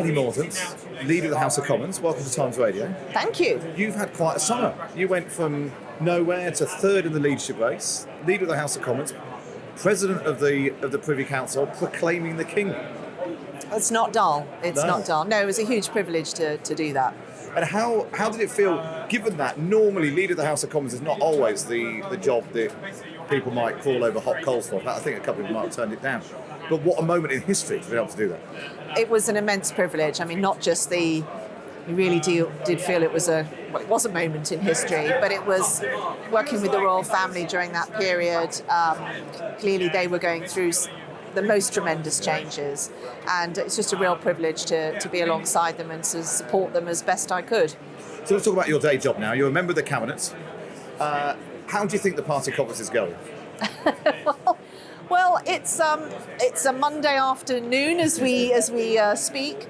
Emily Mordaunt, Leader of the House of Commons. Welcome to Times Radio. Thank you. You've had quite a summer. You went from nowhere to third in the leadership race, Leader of the House of Commons, President of the Privy Council, proclaiming the King. It's not dull. It's No. not dull. No, it was a huge privilege to do that. And how did it feel, given that normally Leader of the House of Commons is not always the job that people might crawl over hot coals for? I think a couple of them might have turned it down. But what a moment in history to be able to do that. It was an immense privilege. I mean, not just you really did feel it was a moment in history, but it was working with the royal family during that period. Clearly they were going through the most tremendous changes, and it's just a real privilege to be alongside them and to support them as best I could. So let's talk about your day job now. You're a member of the Cabinet. How do you think the party conference is going? Well, it's a Monday afternoon as we speak.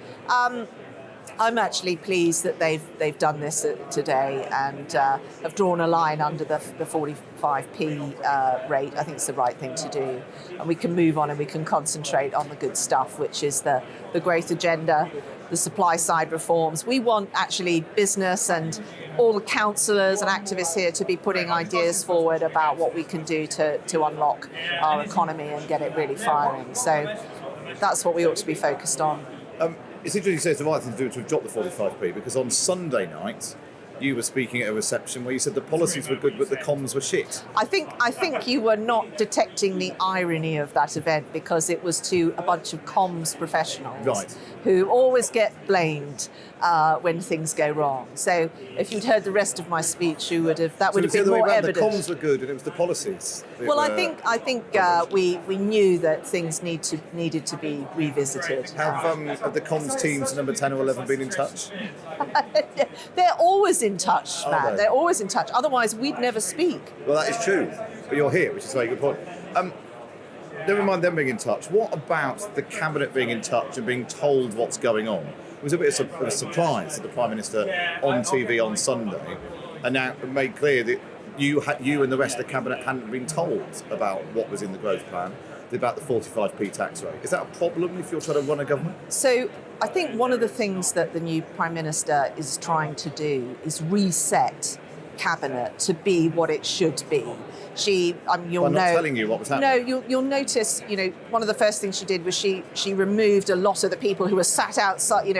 I'm actually pleased that they've done this today and have drawn a line under the 45p rate. I think it's the right thing to do, and we can move on and we can concentrate on the good stuff, which is the growth agenda, the supply side reforms. We want actually business and all the councillors and activists here to be putting ideas forward about what we can do to unlock our economy and get it really firing. So that's what we ought to be focused on. It's interesting you say it's the right thing to do to have dropped the 45p, because on Sunday night you were speaking at a reception where you said the policies were good but the comms were shit. I think you were not detecting the irony of that event, because it was to a bunch of comms professionals, Right, who always get blamed when things go wrong. So if you'd heard the rest of my speech, that would have been more evident. The comms were good and it was the policies. Well, I think we knew that things needed to be revisited. Have the comms teams number 10 or 11 been in touch? They're always in touch, Are Matt. they? They're always in touch. Otherwise, we'd never speak. Well, that is true, but you're here, which is a very good point. Never mind them being in touch. What about the Cabinet being in touch and being told what's going on? It was a bit of a surprise that the Prime Minister on TV on Sunday made clear that you and the rest of the Cabinet hadn't been told about what was in the growth plan, about the 45p tax rate. Is that a problem if you're trying to run a government? So I think one of the things that the new Prime Minister is trying to do is reset Cabinet to be what it should be. I'm not telling you what was happening. No, you'll notice, one of the first things she did was she removed a lot of the people who were sat outside,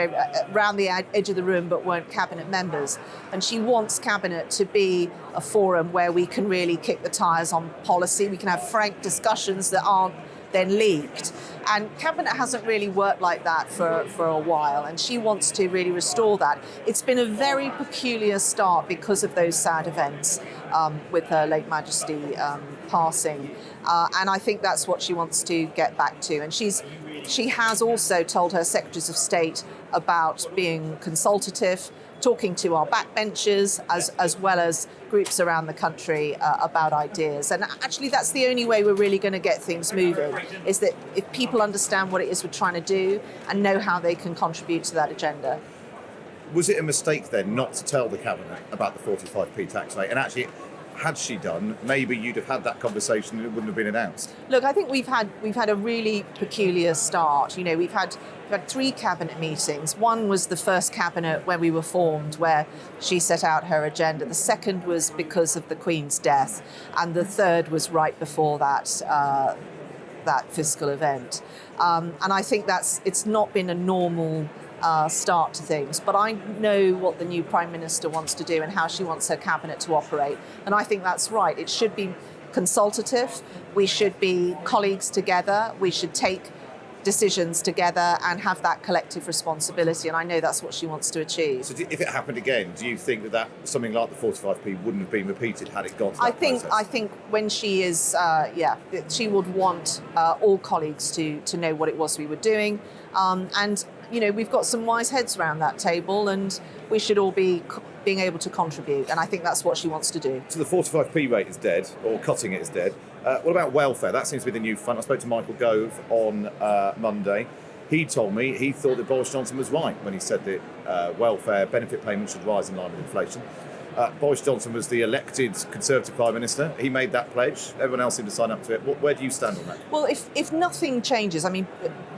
around the edge of the room but weren't Cabinet members. And she wants Cabinet to be a forum where we can really kick the tyres on policy. We can have frank discussions that aren't then leaked. And Cabinet hasn't really worked like that for a while, and she wants to really restore that. It's been a very peculiar start because of those sad events with Her late Majesty passing. And I think that's what she wants to get back to. And she has also told her Secretaries of State about being consultative, talking to our backbenchers as well as groups around the country about ideas. And actually that's the only way we're really going to get things moving, is that if people understand what it is we're trying to do and know how they can contribute to that agenda. Was it a mistake then not to tell the Cabinet about the 45p tax rate? And actually, had she done, maybe you'd have had that conversation and it wouldn't have been announced. Look, I think we've had a really peculiar start. We've had 3 Cabinet meetings. One was the first Cabinet when we were formed, where she set out her agenda. The second was because of the Queen's death, and the third was right before that fiscal event. And I think it's not been a normal start to things, but I know what the new Prime Minister wants to do and how she wants her Cabinet to operate, and I think that's right. It should be consultative, we should be colleagues together, we should take decisions together and have that collective responsibility, and I know that's what she wants to achieve. So if it happened again, do you think that something like the 45p wouldn't have been repeated had it gone to that process? I think when she is, she would want all colleagues to know what it was we were doing, and we've got some wise heads around that table, and we should all be being able to contribute, and I think that's what she wants to do. So the 45p rate is dead, or cutting it is dead. What about welfare? That seems to be the new front. I spoke to Michael Gove on Monday. He told me he thought that Boris Johnson was right when he said that welfare benefit payments should rise in line with inflation. Boris Johnson was the elected Conservative Prime Minister. He made that pledge. Everyone else seemed to sign up to it. Where do you stand on that? Well, if nothing changes, I mean,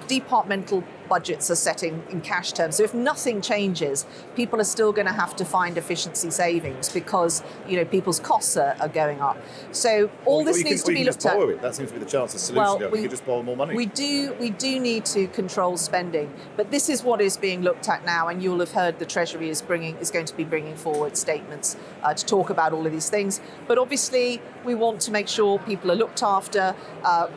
departmental budgets are setting in cash terms. So if nothing changes, people are still going to have to find efficiency savings because people's costs are going up. So all this needs to be looked at. That seems to be the Chancellor's solution. We could just borrow more money. We do need to control spending, but this is what is being looked at now, and you'll have heard the Treasury is going to be bringing forward statements to talk about all of these things. But obviously, we want to make sure people are looked after.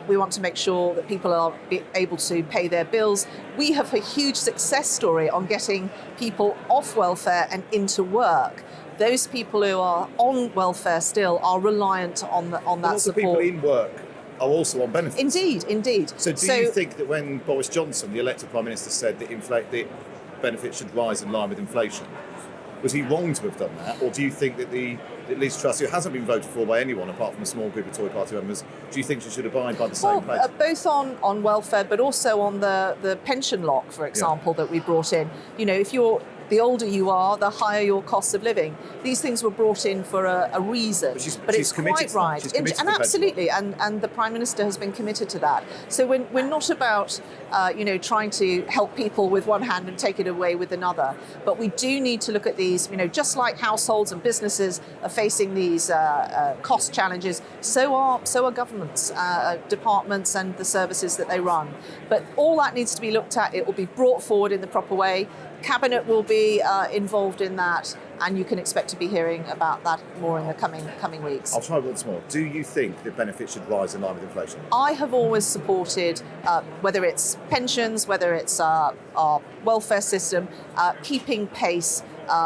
We want to make sure that people are able to pay their bills. We have a huge success story on getting people off welfare and into work. Those people who are on welfare still are reliant on that Lots support. of people in work are also on benefits. Indeed. So do you think that when Boris Johnson, the elected Prime Minister, said that the benefits should rise in line with inflation, was he wrong to have done that? Or do you think that the Liz Truss, who hasn't been voted for by anyone apart from a small group of Tory party members, do you think she should abide by the same place? Both on welfare, but also on the pension lock, for example, that we brought in. The older you are, the higher your cost of living. These things were brought in for a reason. But it's quite right. And absolutely, and the Prime Minister has been committed to that. So we're not about trying to help people with one hand and take it away with another. But we do need to look at these, just like households and businesses are facing these cost challenges, so are governments, departments and the services that they run. But all that needs to be looked at. It will be brought forward in the proper way. Cabinet will be involved in that, and you can expect to be hearing about that more in the coming weeks. I'll try once more. Do you think that benefits should rise in line with inflation? I have always supported, whether it's pensions, whether it's our welfare system, keeping pace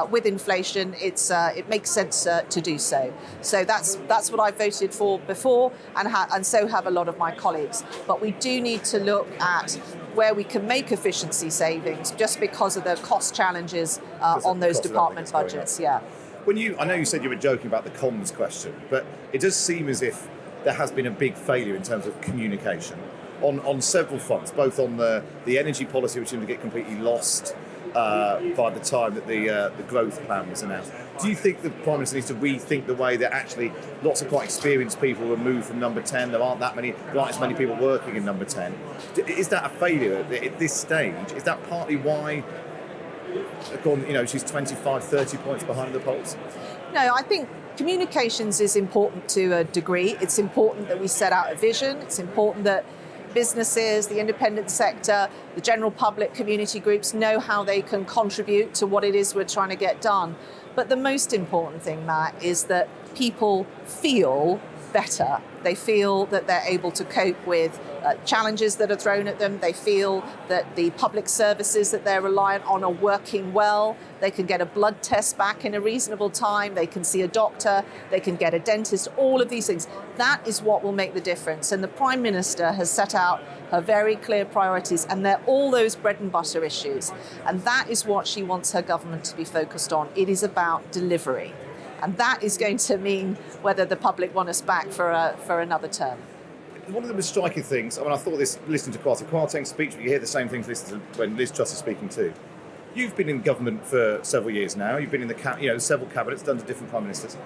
with inflation. It makes sense to do so. So that's what I voted for before, and so have a lot of my colleagues. But we do need to look at where we can make efficiency savings just because of the cost challenges on those department budgets. Yeah. I know you said you were joking about the comms question, but it does seem as if there has been a big failure in terms of communication on several fronts, both on the energy policy, which seemed to get completely lost by the time that the growth plan was announced. Do you think the Prime Minister needs to rethink the way that actually lots of quite experienced people were moved from number 10? There aren't as many people working in number 10. Is that a failure at this stage? Is that partly why she's 25, 30 points behind the polls? No, I think communications is important to a degree. It's important that we set out a vision. It's important that businesses, the independent sector, the general public, community groups know how they can contribute to what it is we're trying to get done. But the most important thing, Matt, is that people feel better. They feel that they're able to cope with challenges that are thrown at them. They feel that the public services that they're reliant on are working well. They can get a blood test back in a reasonable time. They can see a doctor. They can get a dentist. All of these things. That is what will make the difference. And the Prime Minister has set out her very clear priorities, and they're all those bread and butter issues. And that is what she wants her government to be focused on. It is about delivery. And that is going to mean whether the public want us back for another term. One of the most striking things, I thought this, listening to Kwarteng's speech, but you hear the same things when Liz Truss is speaking too. You've been in government for several years now. You've been in several cabinets, done to different prime ministers.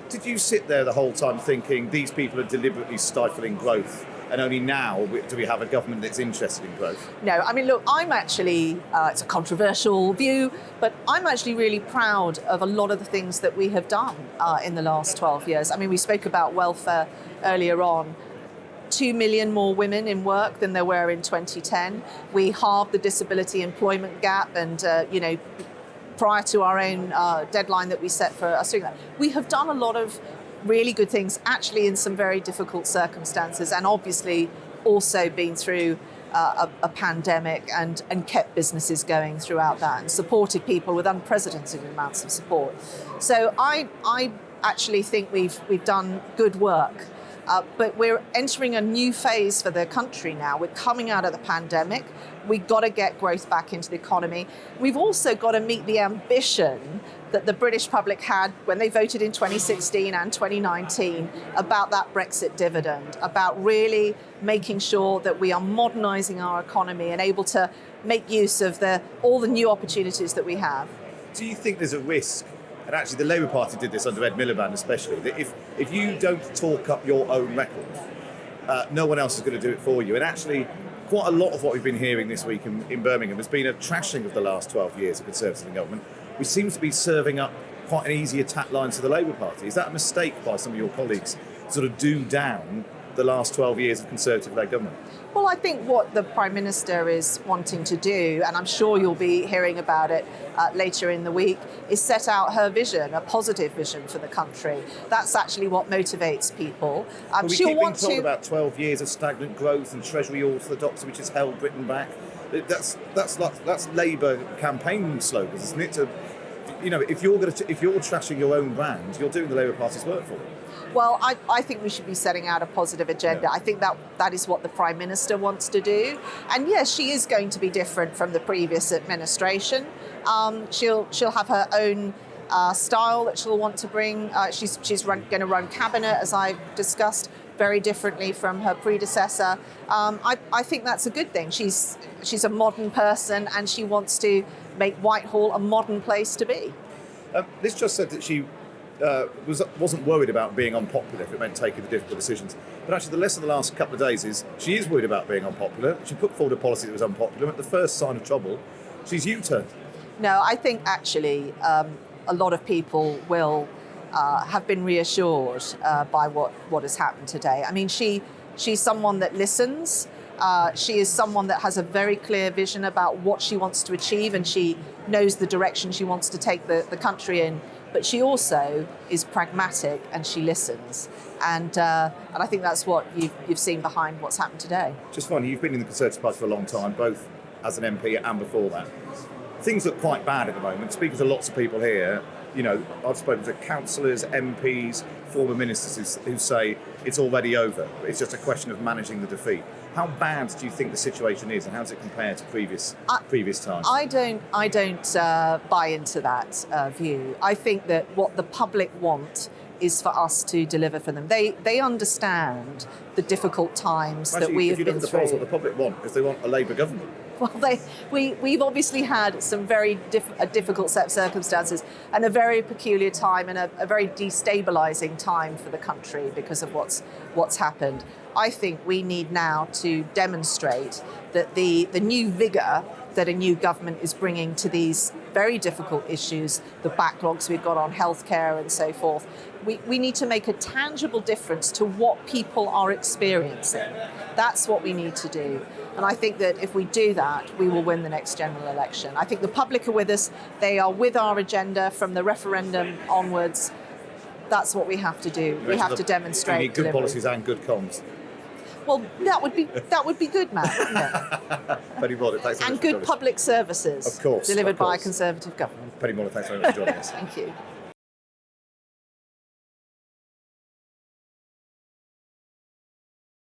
Did you sit there the whole time thinking these people are deliberately stifling growth, and only now do we have a government that's interested in growth? No, look, I'm actually, it's a controversial view, but I'm actually really proud of a lot of the things that we have done in the last 12 years. We spoke about welfare earlier on. 2 million more women in work than there were in 2010. We halved the disability employment gap, and prior to our own deadline that we set for us doing that, we have done a lot of really good things, actually in some very difficult circumstances, and obviously also been through a pandemic and kept businesses going throughout that, and supported people with unprecedented amounts of support. So I actually think we've done good work. But we're entering a new phase for the country now. We're coming out of the pandemic. We've got to get growth back into the economy. We've also got to meet the ambition that the British public had when they voted in 2016 and 2019 about that Brexit dividend, about really making sure that we are modernising our economy and able to make use of all the new opportunities that we have. Do you think there's a risk? And actually, the Labour Party did this under Ed Miliband especially, that if you don't talk up your own record, no one else is going to do it for you. And actually, quite a lot of what we've been hearing this week in Birmingham has been a trashing of the last 12 years of Conservative in government, which seems to be serving up quite an easy attack line to the Labour Party. Is that a mistake by some of your colleagues to sort of do down the last 12 years of Conservative-led government? Well, I think what the Prime Minister is wanting to do, and I'm sure you'll be hearing about it later in the week, is set out her vision, a positive vision for the country. That's actually what motivates people. We keep being told about 12 years of stagnant growth and Treasury orthodoxy, which has held Britain back. That's Labour campaign slogans, isn't it? If you're trashing your own brand, you're doing the Labour Party's work for it. Well, I think we should be setting out a positive agenda. Yeah. I think that is what the Prime Minister wants to do. And yes, she is going to be different from the previous administration. She'll have her own style that she'll want to bring. She's going to run cabinet, as I've discussed, very differently from her predecessor. I think that's a good thing. She's a modern person, and she wants to make Whitehall a modern place to be. Liz just said that she wasn't worried about being unpopular if it meant taking the difficult decisions. But actually, the lesson of the last couple of days is she is worried about being unpopular. She put forward a policy that was unpopular. At the first sign of trouble, she's U-turned. No, I think actually a lot of people will have been reassured by what has happened today. I mean, she's someone that listens. She is someone that has a very clear vision about what she wants to achieve, and she knows the direction she wants to take the country in. But she also is pragmatic, and she listens. And I think that's what you've seen behind what's happened today. Just finally, you've been in the Conservative Party for a long time, both as an MP and before that. Things look quite bad at the moment. Speaking to lots of people here, I've spoken to councillors, MPs, former ministers who say it's already over. It's just a question of managing the defeat. How bad do you think the situation is, and how does it compare to previous times? I don't buy into that view. I think that what the public want is for us to deliver for them. They understand the difficult times that we have been through. If you look at the polls, what the public want is they want a Labour government. Well, we've obviously had some very difficult set of circumstances, and a very peculiar time, and a very destabilising time for the country because of what's happened. I think we need now to demonstrate that the new vigour that a new government is bringing to these very difficult issues, the backlogs we've got on healthcare and so forth, we need to make a tangible difference to what people are experiencing. That's what we need to do. And I think that if we do that, we will win the next general election. I think the public are with us. They are with our agenda from the referendum onwards. That's what we have to do. We have to demonstrate. You need good policies and good comms. Well, that would be good, Matt. Penny Mordaunt, thanks so much. And good public services. Of course. Delivered by a Conservative government. Penny Mordaunt, thanks very much for joining us. Thank you.